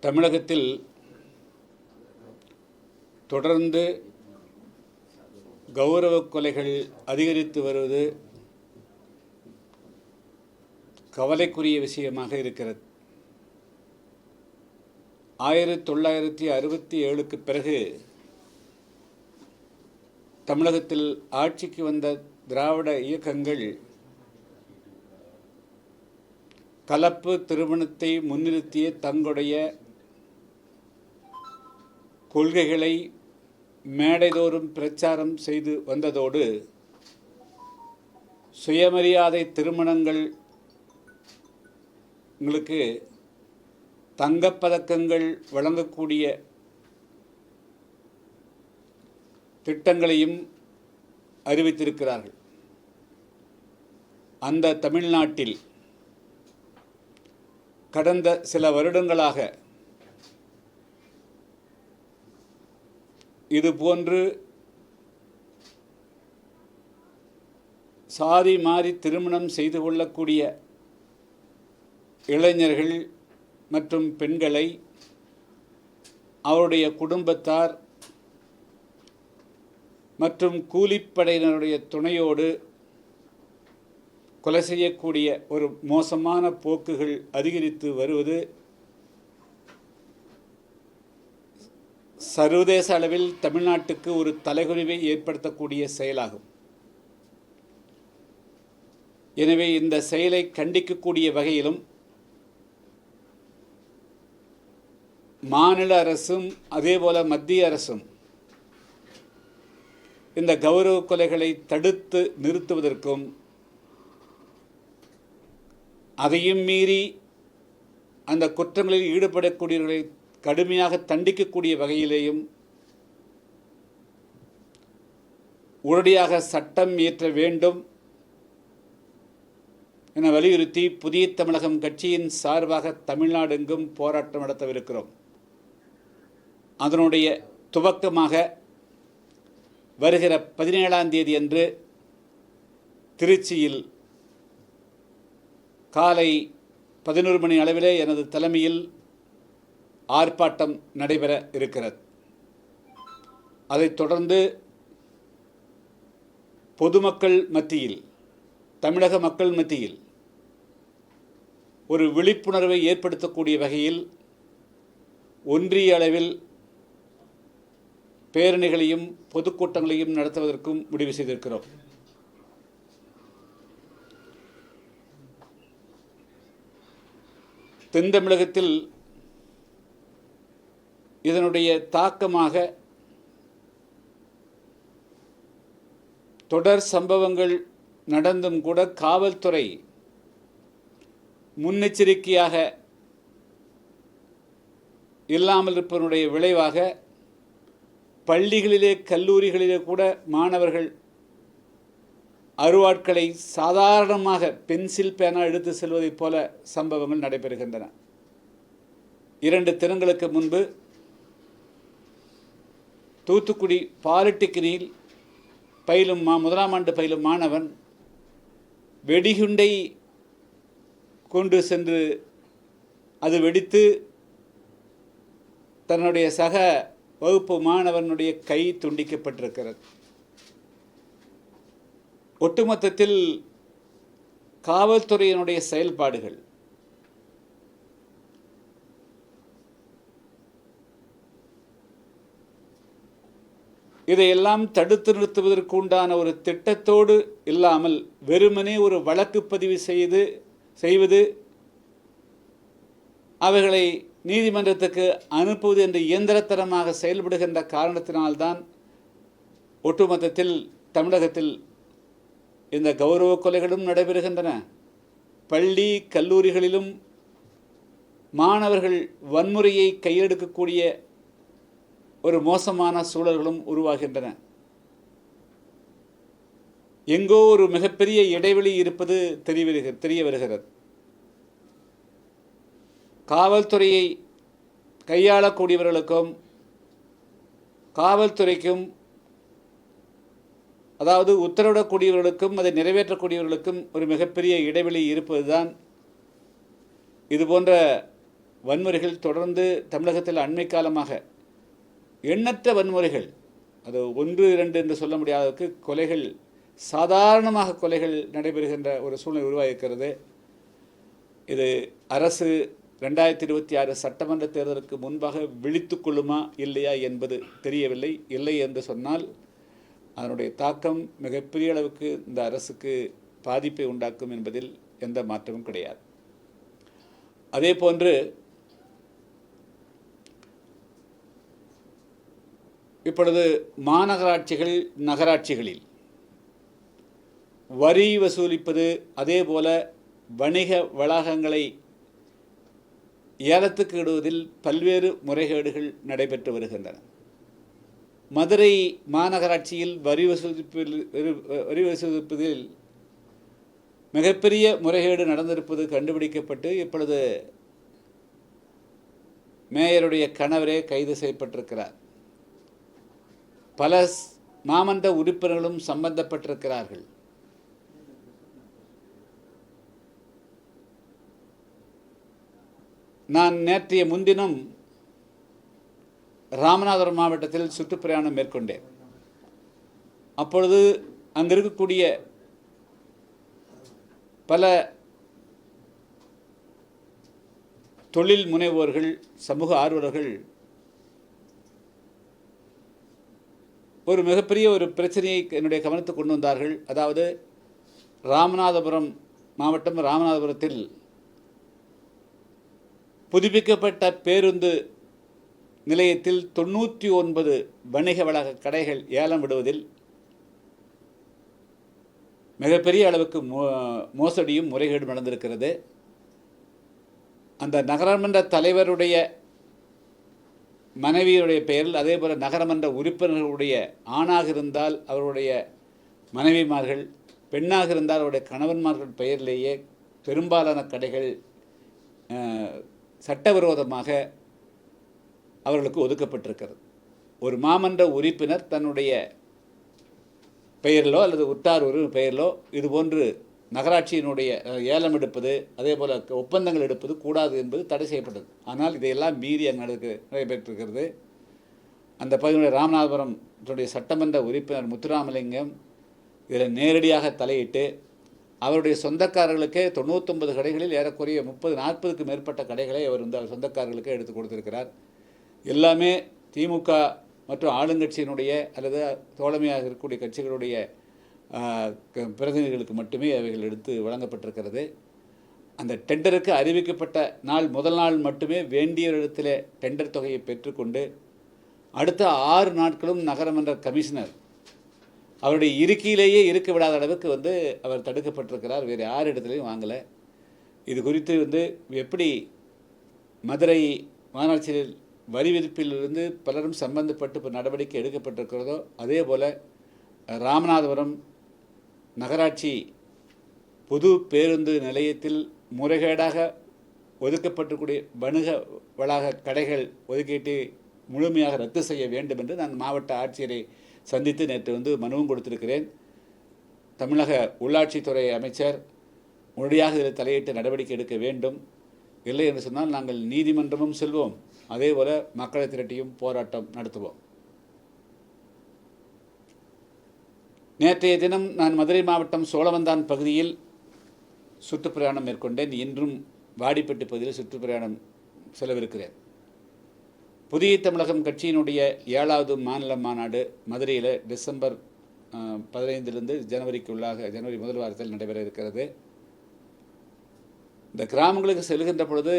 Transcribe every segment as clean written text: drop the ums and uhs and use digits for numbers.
தமிழகத்தில் தொடர்ந்து கௌரவ கொலைகள் அதிகரித்து வருவது கவலைக்குரிய விஷயமாக இருக்கிறது. 1967க்கு பிறகு தமிழகத்தில் ஆட்சிக்கு வந்த திராவிட இயக்கங்கள் கலப்பு திருமணத்தை முன்னிறுத்திய தங்களுடைய கொள்கைகளை மேடைதோறும் பிரச்சாரம் செய்து வந்ததோடு சுயமரியாதை திருமணங்களுக்கு தங்கப்பதக்கங்கள் வழங்கக்கூடிய திட்டங்களையும் அறிவித்திருக்கிறார்கள். அந்த தமிழ்நாட்டில் கடந்த சில வருடங்களாக இதுபோன்று சாதி மாறி திருமணம் செய்து கொள்ளக்கூடிய இளைஞர்கள் மற்றும் பெண்களை அவருடைய குடும்பத்தார் மற்றும் கூலிப்படையினருடைய துணையோடு கொலை செய்யக்கூடிய ஒரு மோசமான போக்குகள் அதிகரித்து வருவது சர்வதேச அளவில் தமிழ்நாட்டுக்கு ஒரு தலைகுனிவை ஏற்படுத்தக்கூடிய செயலாகும். எனவே இந்த செயலை கண்டிக்கக்கூடிய வகையிலும் மாநில அரசும் அதேபோல மத்திய அரசும் இந்த கௌரவ கொலைகளை தடுத்து நிறுத்துவதற்கும் அதையும் மீறி அந்த குற்றங்களில் ஈடுபடக்கூடியவர்களை கடுமையாக தண்டிக்கக்கூடிய வகையிலேயும் உடனடியாக சட்டம் இயற்ற வேண்டும் என வலியுறுத்தி புதிய தமிழகம் கட்சியின் சார்பாக தமிழ்நாடு எங்கும் போராட்டம் நடத்தவிருக்கிறோம். அதனுடைய துவக்கமாக வருகிற 17ஆம் தேதி அன்று திருச்சியில் காலை 11 மணி அளவிலே எனது தலைமையில் ஆர்ப்பாட்டம் நடைபெற இருக்கிறது. அதைத் தொடர்ந்து பொதுமக்கள் மத்தியில், தமிழக மக்கள் மத்தியில் ஒரு விழிப்புணர்வை ஏற்படுத்தக்கூடிய வகையில் ஒன்றிய அளவில் பேரணிகளையும் பொதுக்கூட்டங்களையும் நடத்துவதற்கும் முடிவு செய்திருக்கிறோம். தென் தமிழகத்தில் இதனுடைய தாக்கமாக தொடர் சம்பவங்கள் நடந்தும் கூட காவல்துறை முன்னெச்சரிக்கையாக இல்லாமல் இருப்பதனுடைய விளைவாக பள்ளிகளிலே கல்லூரிகளிலே கூட மாணவர்கள் அருவாட்களை சாதாரணமாக பென்சில் பேனா எடுத்து செல்வதைப் போல சம்பவங்கள் நடைபெறுகின்றன. 2 தினங்களுக்கு முன்பு தூத்துக்குடி பாலிடெக்னிக்கில் பயிலும் 1ஆம் ஆண்டு பயிலும் மாணவன் வெடிகுண்டை கொண்டு சென்று அது வெடித்து தன்னுடைய சக வகுப்பு மாணவனுடைய கை துண்டிக்கப்பட்டிருக்கிறது. ஒட்டுமொத்தத்தில் காவல்துறையினுடைய செயல்பாடுகள் இதையெல்லாம் தடுத்து நிறுத்துவதற்கு உண்டான ஒரு திட்டத்தோடு இல்லாமல் வெறுமனே ஒரு வழக்கு பதிவு செய்வது, அவைகளை நீதிமன்றத்துக்கு அனுப்புவது என்று இயந்திரத்தனமாக செயல்படுகின்ற காரணத்தினால்தான் ஒட்டுமொத்தத்தில் தமிழகத்தில் இந்த கௌரவ கொலைகளும் நடைபெறுகின்றன. பள்ளி கல்லூரிகளிலும் மாணவர்கள் வன்முறையை கையெடுக்கக்கூடிய ஒரு மோசமான சூழல்களும் உருவாகின்றன. எங்கோ ஒரு மிகப்பெரிய இடைவெளி இருப்பது தெரிய வருகிறது. காவல்துறையை கையாளக்கூடியவர்களுக்கும் காவல்துறைக்கும், அதாவது உத்தரவிடக்கூடியவர்களுக்கும் அதை நிறைவேற்றக்கூடியவர்களுக்கும் ஒரு மிகப்பெரிய இடைவெளி இருப்பதுதான் இதுபோன்ற வன்முறைகள் தொடர்ந்து தமிழகத்தில் அண்மை காலமாக எண்ணற்ற வன்முறைகள், அது 1, 2 என்று சொல்ல முடியாததற்கு கொலைகள், சாதாரணமாக கொலைகள் நடைபெறுகின்ற ஒரு சூழ்நிலை உருவாகியிருக்கிறது. இது அரசு 2026 சட்டமன்ற தேர்தலுக்கு முன்பாக விழித்து கொள்ளுமா இல்லையா என்பது தெரியவில்லை. இல்லை என்று சொன்னால் அதனுடைய தாக்கம் மிகப்பெரிய அளவுக்கு இந்த அரசுக்கு பாதிப்பை உண்டாக்கும் என்பதில் எந்த மாற்றமும் கிடையாது. அதே போன்று இப்பொழுது மாநகராட்சிகள், நகராட்சிகளில் வரி வசூலிப்பது, அதே போல வணிக வளாகங்களை ஏலத்துக்கு இடுவதில் பல்வேறு முறைகேடுகள் நடைபெற்று வருகின்றன. மதுரை மாநகராட்சியில் வரி வசூலிப்பதில் மிகப்பெரிய முறைகேடு நடந்திருப்பது கண்டுபிடிக்கப்பட்டு இப்பொழுது மேயருடைய கணவரே கைது செய்யப்பட்டிருக்கிறார். பல மாமன்ற உறுப்பினர்களும் சம்பந்தப்பட்டிருக்கிறார்கள். நான் நேற்றைய முன்தினம் ராமநாதபுரம் மாவட்டத்தில் சுற்றுப்பிரயாணம் மேற்கொண்டேன். அப்பொழுது அங்கு இருக்கக்கூடிய பல தொழில் முனைவோர்கள், சமூக ஆர்வலர்கள் ஒரு மிகப்பெரிய ஒரு பிரச்சனையை என்னுடைய கவனத்துக்கு கொண்டு வந்தார்கள். அதாவது ராமநாதபுரம் மாவட்டம், ராமநாதபுரத்தில் புதுப்பிக்கப்பட்ட பேருந்து நிலையத்தில் 99 வணிக வளாக கடைகள் ஏலம் விடுவதில் மிகப்பெரிய அளவுக்கு மோசடியும் முறைகேடும் நடந்திருக்கிறது. அந்த நகரமன்ற தலைவருடைய மனைவியுடைய பெயரில், அதே போல் நகரமன்ற உறுப்பினர்களுடைய, ஆணாக இருந்தால் அவருடைய மனைவிமார்கள், பெண்ணாக இருந்தால் அவருடைய கணவன்மார்கள் பெயரிலேயே பெரும்பாலான கடைகள் சட்டவிரோதமாக அவர்களுக்கு ஒதுக்கப்பட்டிருக்கிறது. ஒரு மாமன்ற உறுப்பினர் தன்னுடைய பெயரிலோ அல்லது உற்றார் ஒரு பெயரிலோ இதுபோன்று நகராட்சியினுடைய ஏலம் எடுப்பது, அதே போல் ஒப்பந்தங்கள் எடுப்பது கூடாது என்பது தடை செய்யப்பட்டது. ஆனால் இதையெல்லாம் மீறி நடைபெற்றிருக்கிறது. அந்த பகுதியுடைய ராமநாதபுரம் சட்டமன்ற உறுப்பினர் முத்துராமலிங்கம் இதில் நேரடியாக தலையிட்டு அவருடைய சொந்தக்காரர்களுக்கே 99 கடைகளில் ஏறக்குறைய 30-40க்கு மேற்பட்ட கடைகளை அவர் அவர் சொந்தக்காரர்களுக்கே எடுத்து கொடுத்திருக்கிறார். எல்லாமே திமுக மற்றும் ஆளுங்கட்சியினுடைய அல்லது தோழமையாக இருக்கக்கூடிய கட்சிகளுடைய பிரதிநிதிகளுக்கு மட்டுமே அவைகள் எடுத்து வழங்கப்பட்டிருக்கிறது. அந்த டெண்டருக்கு அறிவிக்கப்பட்ட முதல் நாள் மட்டுமே வேண்டியவரிடத்தில் டெண்டர் தொகையை பெற்றுக்கொண்டு அடுத்த 6 நாட்களும் நகரமன்ற கமிஷனர் அவருடைய இருக்கையிலேயே இருக்க விடாத அளவுக்கு அவர் தடுக்கப்பட்டிருக்கிறார். வேறு யார் இடத்துலையும் வாங்கலை. இது குறித்து எப்படி மதுரை மாநகராட்சியில் வரி விதிப்பிலிருந்து பலரும் சம்பந்தப்பட்டு இப்போ நடவடிக்கை எடுக்கப்பட்டிருக்கிறதோ அதே போல் ராமநாதபுரம் நகராட்சி பொது பேருந்து நிலையத்தில் முறைகேடாக ஒதுக்கப்பட்டிருக்கூடிய வணிக வளாக கடைகள் ஒதுக்கீட்டை முழுமையாக ரத்து செய்ய வேண்டும் என்று நான் மாவட்ட ஆட்சியரை சந்தித்து நேற்று மனுவும் கொடுத்திருக்கிறேன். தமிழக உள்ளாட்சித்துறை அமைச்சர் உடனடியாக இதில் தலையிட்டு நடவடிக்கை எடுக்க வேண்டும். இல்லை என்று சொன்னால் நாங்கள் நீதிமன்றமும் செல்வோம், அதே போல் மக்களை திரட்டியும் போராட்டம் நடத்துவோம். நேற்றைய தினம் நான் மதுரை மாவட்டம் சோழவந்தான் பகுதியில் சுற்றுப்பிரயாணம் மேற்கொண்டேன். இன்றும் வாடிப்பட்டி பகுதியில் சுற்றுப்பிரயாணம் செலவிருக்கிறேன். புதிய தமிழகம் கட்சியினுடைய 7வது மாநில மாநாடு மதுரையில் டிசம்பர் 15 ஜனவரிக்குள்ளாக ஜனவரி முதல் வாரத்தில் நடைபெற இருக்கிறது. இந்த கிராமங்களுக்கு செல்கின்ற பொழுது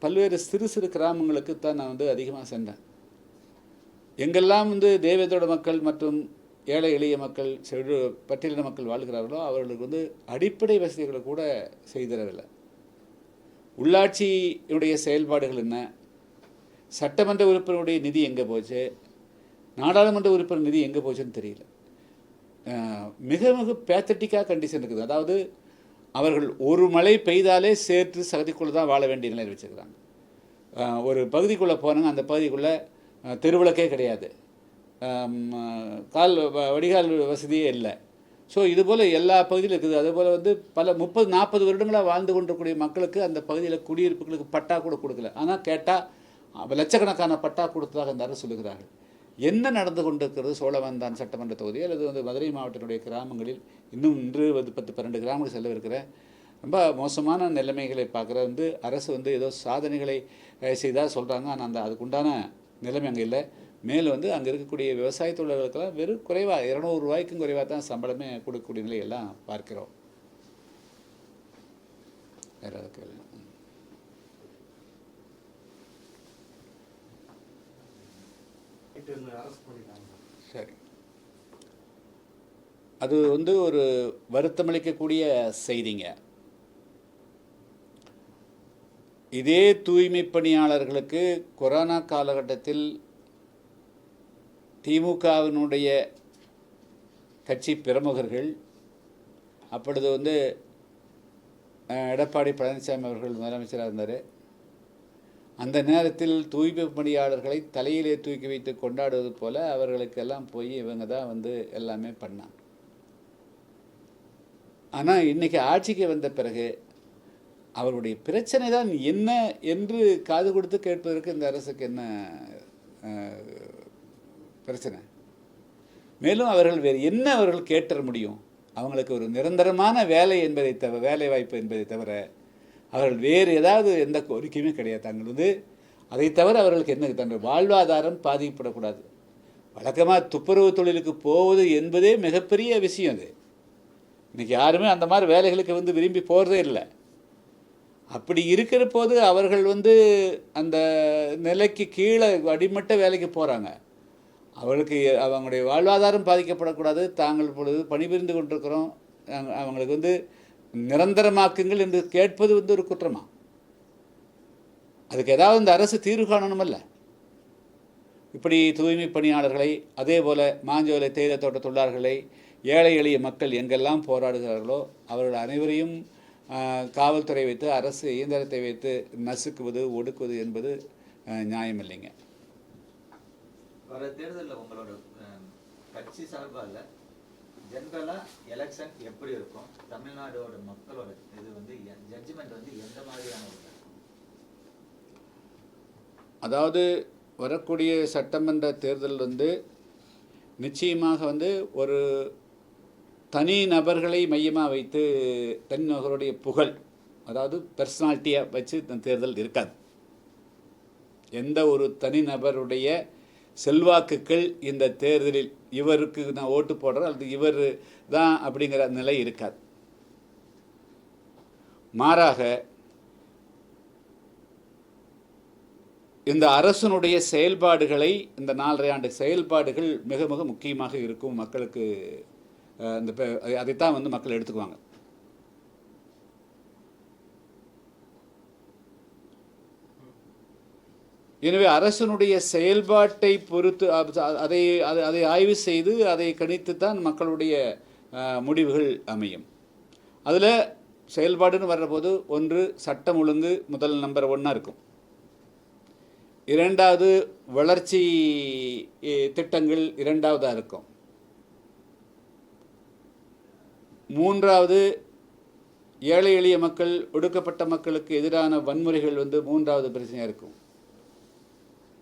பல்வேறு சிறு சிறு கிராமங்களுக்கு தான் நான் அதிகமாக சென்றேன். எங்கெல்லாம் தேவேந்திரோட மக்கள் மற்றும் ஏழை எளிய மக்கள், பட்டியலின மக்கள் வாழ்கிறார்களோ அவர்களுக்கு அடிப்படை வசதிகளை கூட செய்திடவில்லை. உள்ளாட்சியினுடைய செயல்பாடுகள் என்ன, சட்டமன்ற உறுப்பினருடைய நிதி எங்கே போச்சு, நாடாளுமன்ற உறுப்பினர் நிதி எங்கே போச்சுன்னு தெரியல. மிக மிக பேத்தட்டிக்காக கண்டிஷன் இருக்குது. அதாவது அவர்கள் ஒரு மழை பெய்தாலே சேற்று சகதிக்குள்ளே தான் வாழ வேண்டிய நிலையில் வச்சுருக்கிறாங்க. ஒரு பகுதிக்குள்ளே போனாங்க, அந்த பகுதிக்குள்ளே தெருவிளக்கே கிடையாது, வடிகால் வசதியே இல்லை, ஸோ இதுபோல் எல்லா பகுதியிலும் இருக்குது. அதுபோல் வந்து பல 30-40 வருடங்களாக வாழ்ந்து கொண்டிருக்கக்கூடிய மக்களுக்கு அந்த பகுதியில் குடியிருப்புகளுக்கு பட்டா கூட கொடுக்கல. ஆனால் கேட்டால் லட்சக்கணக்கான பட்டா கொடுத்ததாக இந்த அரசு சொல்லுகிறார்கள். என்ன நடந்து கொண்டிருக்கிறது சோழவந்தான் சட்டமன்ற தொகுதி அல்லது வந்து மதுரை மாவட்டத்தினுடைய கிராமங்களில் இன்னும் இன்று வந்து 10-12 கிராமங்கள் செல்லவிருக்கிற ரொம்ப மோசமான நிலைமைகளை பார்க்குற வந்து அரசு வந்து ஏதோ சாதனைகளை செய்தால் சொல்கிறாங்க. ஆனால் அதுக்குண்டான நிலைமை அங்கே இல்லை. மேலும் வந்து அங்கே இருக்கக்கூடிய விவசாய தொழிலாளர்களுக்கெல்லாம் வெறும் குறைவாக 200 ரூபாய்க்கும் குறைவாக தான் சம்பளமே கொடுக்கக்கூடிய நிலையெல்லாம் பார்க்கிறோம். வேறு கேள்வி? சரி, அது வந்து ஒரு வருத்தமளிக்கக்கூடிய செய்திங்க. இதே தூய்மை பணியாளர்களுக்கு கொரோனா காலகட்டத்தில் திமுகவினுடைய கட்சி பிரமுகர்கள், அப்பொழுது வந்து எடப்பாடி பழனிசாமி அவர்கள் முதலமைச்சராக இருந்தார். அந்த நேரத்தில் தூய்மை பணியாளர்களை தலையிலே தூக்கி வைத்து கொண்டாடுவது போல் அவர்களுக்கெல்லாம் போய் இவங்க தான் வந்து எல்லாமே பண்ணாங்க. ஆனால் இன்றைக்கி ஆட்சிக்கு வந்த பிறகு அவருடைய பிரச்சனை தான் என்ன என்று காது கொடுத்து கேட்பதற்கு இந்த அரசுக்கு என்ன பிரச்சனை? மேலும் அவர்கள் வேறு என்ன அவர்கள் கேட்டுற முடியும்? அவங்களுக்கு ஒரு நிரந்தரமான வேலை என்பதை தவிர, வேலை வாய்ப்பு என்பதை தவிர அவர்கள் வேறு ஏதாவது எந்த கோரிக்கையுமே கிடையாது. தாங்கள் வந்து அதை தவிர அவர்களுக்கு என்ன, தங்கள் வாழ்வாதாரம் பாதிக்கப்படக்கூடாது. வழக்கமாக துப்புரவு தொழிலுக்கு போவது என்பதே மிகப்பெரிய விஷயம். அது இன்றைக்கி யாருமே அந்த மாதிரி வேலைகளுக்கு வந்து விரும்பி போகிறதே இல்லை. அப்படி இருக்கிற போது அவர்கள் வந்து அந்த நிலைக்கு கீழே அடிமட்ட வேலைக்கு போகிறாங்க. அவர்களுக்கு அவங்களுடைய வாழ்வாதாரம் பாதிக்கப்படக்கூடாது. தாங்கள் பொழுது பணிபுரிந்து கொண்டிருக்கிறோம், அவங்களுக்கு வந்து நிரந்தரமாக்குங்கள் என்று கேட்பது வந்து ஒரு குற்றமா? அதுக்கு ஏதாவது இந்த அரசு தீர்வு காணணுமல்ல. இப்படி தூய்மை பணியாளர்களை, அதே போல் மாஞ்சோலை தேயிலை தோட்ட தொழிலாளர்களை, ஏழை எளிய மக்கள் எங்கெல்லாம் போராடுகிறார்களோ அவர்கள் அனைவரையும் காவல்துறை வைத்து, அரசு இயந்திரத்தை வைத்து நசுக்குவது, ஒடுக்குவது என்பது நியாயமில்லைங்க. வர தேர்தலில் உங்களோட கட்சி சார்பாக ஜென்ரலாக எலெக்ஷன் எப்படி இருக்கும்? தமிழ்நாடோட மக்களோட இது வந்து ஜட்ஜ்மெண்ட் வந்து எந்த மாதிரியான? அதாவது வரக்கூடிய சட்டமன்ற தேர்தல் வந்து நிச்சயமாக வந்து ஒரு தனி நபர்களை மையமாக வைத்து, தனி நபர்களுடைய புகழ், அதாவது பர்சனாலிட்டியாக வச்சு தேர்தல் இருக்காது. எந்த ஒரு தனி நபருடைய செல்வாக்குகள் இந்த தேர்தலில் இவருக்கு நான் ஓட்டு போடுறேன் அல்லது இவர் தான் அப்படிங்கிற நிலை இருக்காது. மாறாக இந்த அரசனுடைய செயல்பாடுகளை, இந்த 4.5 ஆண்டு செயல்பாடுகள் மிக மிக முக்கியமாக இருக்கும். மக்களுக்கு இந்த அதைத்தான் வந்து மக்கள் எடுத்துக்குவாங்க. எனவே அரசனுடைய செயல்பாட்டை பொறுத்து அதை ஆய்வு செய்து அதை கணித்துத்தான் மக்களுடைய முடிவுகள் அமையும். அதில் செயல்பாடுன்னு வர்றபோது ஒன்று சட்டம் ஒழுங்கு முதல் நம்பர் 1 இருக்கும். இரண்டாவது வளர்ச்சி திட்டங்கள் இரண்டாவதாக இருக்கும். மூன்றாவது ஏழை எளிய மக்கள், ஒடுக்கப்பட்ட மக்களுக்கு எதிரான வன்முறைகள் வந்து மூன்றாவது பிரச்சனையாக இருக்கும்.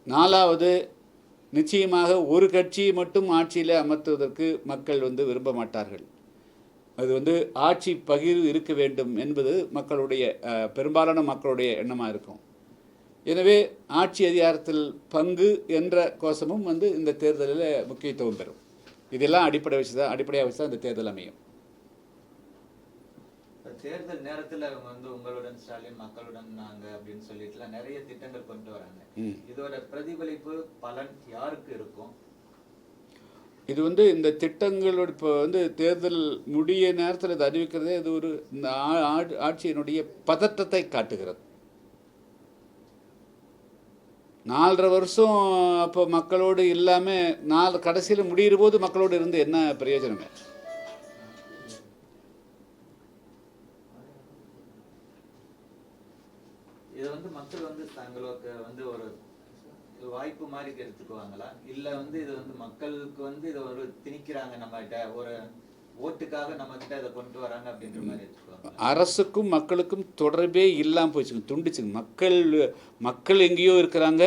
நாலாவது நிச்சயமாக ஒரு கட்சியை மட்டும் ஆட்சியில் அமர்த்துவதற்கு மக்கள் வந்து விரும்ப மாட்டார்கள். அது வந்து ஆட்சி பகிர்வு இருக்க வேண்டும் என்பது மக்களுடைய பெரும்பாலான மக்களுடைய எண்ணமாக இருக்கும். எனவே ஆட்சி அதிகாரத்தில் பங்கு என்ற கோஷமும் வந்து இந்த தேர்தலில் முக்கியத்துவம் பெறும். இதெல்லாம் அடிப்படையாக வச்சு தான் இந்த தேர்தல் அமையும். தேர்தல் நேரத்தில் அவங்க வந்து உங்களுடன் ஸ்டாலின், மக்களுடன் நாங்க அப்படின்னு சொல்லிட்டு நிறைய திட்டங்கள் கொண்டு வராங்க. இதோட பிரதிபலிப்பு பலன் யாருக்கு இருக்கும்? இது வந்து இந்த திட்டங்களோட இப்போ வந்து தேர்தல் முடிய நேரத்தில் இது அறிவிக்கிறதே இது ஒரு இந்த ஆட்சியினுடைய பதட்டத்தை காட்டுகிறது. 4.5 வருஷம் அப்போ மக்களோடு இல்லாமல் கடைசியில் முடிகிற போது மக்களோடு இருந்து என்ன பிரயோஜனமே? இது வந்து மக்கள் வந்து தங்களுக்கு வந்து ஒரு வாய்ப்பு மாதிரி எடுத்துக்குவாங்களா, இல்லை வந்து இது வந்து மக்களுக்கு வந்து இதை ஒரு திணிக்கிறாங்க, நம்மகிட்ட ஒரு ஓட்டுக்காக நம்ம கிட்ட அதை கொண்டு வராங்க அப்படின்ற மாதிரி வச்சுக்கோங்க. அரசுக்கும் மக்களுக்கும் தொடர்பே இல்லாமல் போச்சுங்க, துண்டிச்சுங்க. மக்கள் எங்கேயோ இருக்கிறாங்க,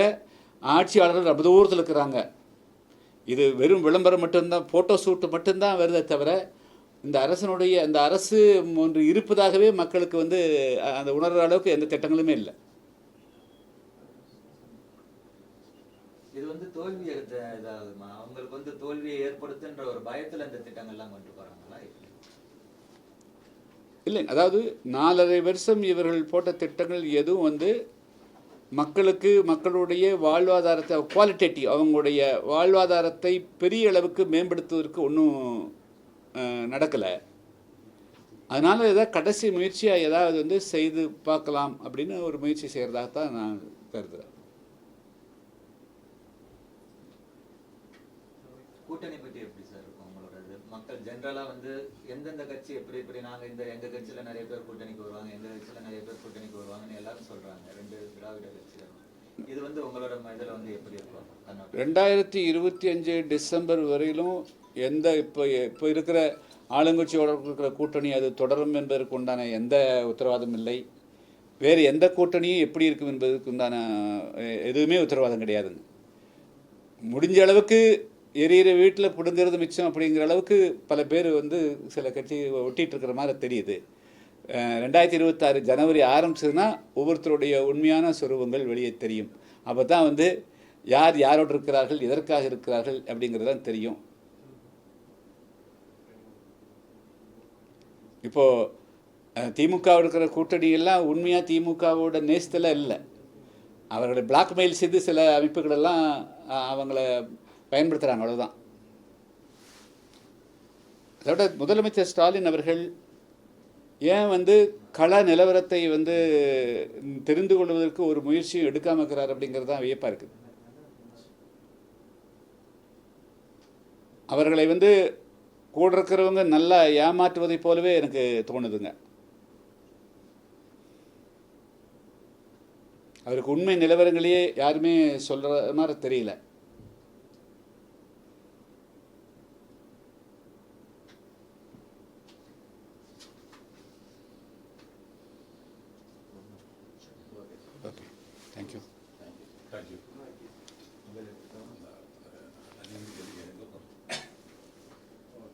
ஆட்சியாளர்கள் ரொம்ப தூரத்தில் இருக்கிறாங்க. இது வெறும் விளம்பரம் மட்டும்தான், ஃபோட்டோ ஷூட்டு மட்டும்தான் வருதே தவிர இந்த அரசு ஒன்று இருப்பதாகவே மக்களுக்கு வந்து அந்த உணர்கிற அளவுக்கு எந்த திட்டங்களுமே இல்லை. இது வந்து தோல்வி இதாகுமா, அவங்களுக்கு வந்து தோல்வியை ஏற்படுத்துன்ற ஒரு பயத்துல இந்த திட்டங்கள்லாம் கொண்டு போறாங்களா? இல்லை, அதாவது 4.5 வருஷம் இவர்கள் போட்ட திட்டங்கள் எதுவும் வந்து மக்களுடைய வாழ்வாதாரத்தை குவாலிட்டேட்டிவ், அவங்களுடைய வாழ்வாதாரத்தை பெரிய அளவுக்கு மேம்படுத்துவதற்கு ஒன்றும் நடக்கலை. அதனால் ஏதாவது கடைசி முயற்சியாக ஏதாவது வந்து செய்து பார்க்கலாம் அப்படின்னு ஒரு முயற்சி செய்கிறதாகத்தான் நான் கருதுகிறேன். கூட்டணி பற்றி எப்படி சார் இருக்கும் உங்களோட இது? மக்கள் ஜென்ரலா வந்து எந்தெந்த கட்சி எப்படி நாங்க எங்க கட்சியில நிறைய பேர் கூட்டணிக்கு வருவாங்க, எங்க கட்சியில நிறைய பேர் கூட்டணிக்கு வருவாங்கன்னு எல்லாரும் சொல்றாங்க, 2 திராவிட கட்சிகள். இது வந்து உங்களோட இதுல வந்து எப்படி இருக்கும்? 2025 டிசம்பர் வரையிலும் இப்போ இருக்கிற ஆளுங்கட்சியோட இருக்கிற கூட்டணி அது தொடரும் என்பதற்கு உண்டான எந்த உத்தரவாதம் இல்லை. வேறு எந்த கூட்டணியும் எப்படி இருக்கும் என்பதற்கு உண்டான எதுவுமே உத்தரவாதம் கிடையாதுங்க. முடிஞ்ச அளவுக்கு எரியிற வீட்டில் பிடுங்கிறது மிச்சம் அப்படிங்கிற அளவுக்கு பல பேர் வந்து சில கட்சி ஒட்டிகிட்டு இருக்கிற மாதிரி தெரியுது. 2026 ஜனவரி ஆரம்பிச்சதுன்னா ஒவ்வொருத்தருடைய உண்மையான சொரூபங்கள் வெளியே தெரியும். அப்போ தான் வந்து யாரோடு இருக்கிறார்கள், எதற்காக இருக்கிறார்கள் அப்படிங்கிறது தான் தெரியும். இப்போது திமுக இருக்கிற கூட்டணியெல்லாம் உண்மையாக திமுகவோட நேசத்தில் இல்லை. அவர்களை பிளாக்மெயில் செய்து சில அமைப்புகளெல்லாம் அவங்கள பயன்படுத்துகிறாங்க, அவ்வளோதான். அதோட முதலமைச்சர் ஸ்டாலின் அவர்கள் ஏன் வந்து கள நிலவரத்தை வந்து தெரிந்து கொள்வதற்கு ஒரு முயற்சியும் எடுக்காமல் இருக்கிறார் அப்படிங்கிறது தான் வியப்பாக இருக்குது. அவர்களை வந்து கூட இருக்கிறவங்க நல்லா ஏமாற்றுவதை போலவே எனக்கு தோணுதுங்க. அவருக்கு உண்மை நிலவரங்களையே யாருமே சொல்கிற மாதிரி தெரியல. Okay, thank you. Thank you.